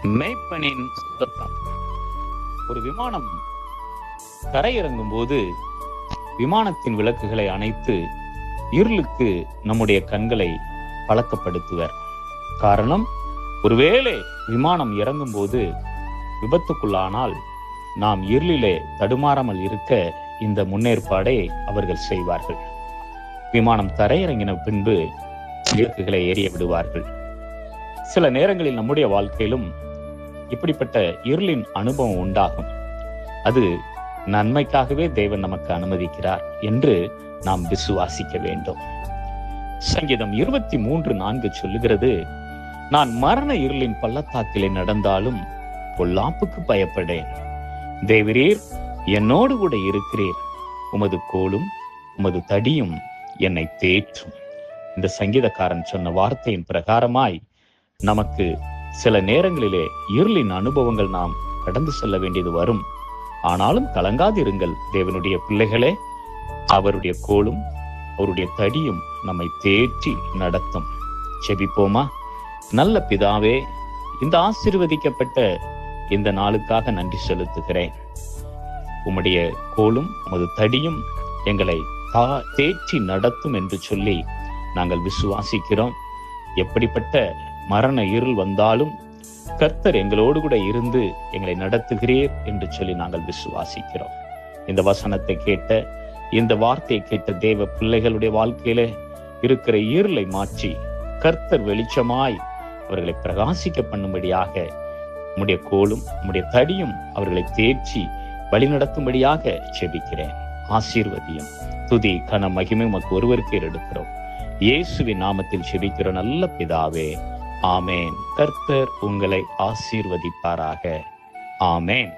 மேய்ப்பனின் சத்தம். ஒரு விமானம் தரையிறங்கும் போது விமானத்தின் விளக்குகளை அணைத்து இருளுக்கு நம்முடைய கண்களை பழக்கப்படுத்துவர். காரணம், ஒருவேளை விமானம் இறங்கும் போது விபத்துக்குள்ளானால் நாம் இருளிலே தடுமாறாமல் இருக்க இந்த முன்னேற்பாடை அவர்கள் செய்வார்கள். விமானம் தரையிறங்கின பின்பு விளக்குகளை எரிய விடுவார்கள். சில நேரங்களில் நம்முடைய வாழ்க்கையிலும் இப்படிப்பட்ட இருளின் அனுபவம் உண்டாகும். அது நன்மைக்காகவே தேவன் நமக்கு அனுமதிக்கிறார் என்று நாம் விசுவாசிக்க வேண்டும். சங்கீதம் 23:4 சொல்லுகிறது, நான் மரண இருளின் பள்ளத்தாக்கிலே நடந்தாலும் பொல்லாப்புக்கு பயப்படேன். தேவரீர் என்னோடு கூட இருக்கிறீர், உமது கோலும் உமது தடியும் என்னை தேற்றும். இந்த சங்கீதக்காரன் சொன்ன வார்த்தையின் பிரகாரமாய் நமக்கு சில நேரங்களிலே இருளின் அனுபவங்கள் நாம் கடந்து செல்ல வேண்டியது வரும். ஆனாலும் கலங்காதிருங்கள் தேவனுடைய பிள்ளைகளே, அவருடைய கோலும் அவருடைய தடியும் நம்மை தேற்றி நடத்தும். செபிப்போமா? நல்ல பிதாவே, இந்த ஆசீர்வதிக்கப்பட்ட இந்த நாளுக்காக நன்றி செலுத்துகிறேன். உம்முடைய கோலும் உமது தடியும் எங்களை தேற்றி நடத்தும் என்று சொல்லி நாங்கள் விசுவாசிக்கிறோம். எப்படிப்பட்ட மரண இருள் வந்தாலும் கர்த்தர் எங்களோடு கூட இருந்து எங்களை நடத்துகிறீர் என்று சொல்லி நாங்கள் விசுவாசிக்கிறோம். இந்த வசனத்தை கேட்ட, இந்த வார்த்தையை கேட்ட தேவ பிள்ளைகளுடைய வாழ்க்கையில இருக்கிற இருளை மாற்றி கர்த்தர் வெளிச்சமாய் அவர்களை பிரகாசிக்க பண்ணும்படியாக உம்முடைய கோலும் உம்முடைய தடியும் அவர்களை தேற்றி வழிநடத்தும்படியாக செபிக்கிறேன். ஆசீர்வதியும். துதி கன மகிமை உமக்கு ஒருவருக்கே எடுக்கிறோம். இயேசுவின் நாமத்தில் செபிக்கிற நல்ல பிதாவே, ஆமேன். கர்த்தர் உங்களை ஆசீர்வதிப்பாராக. ஆமேன்.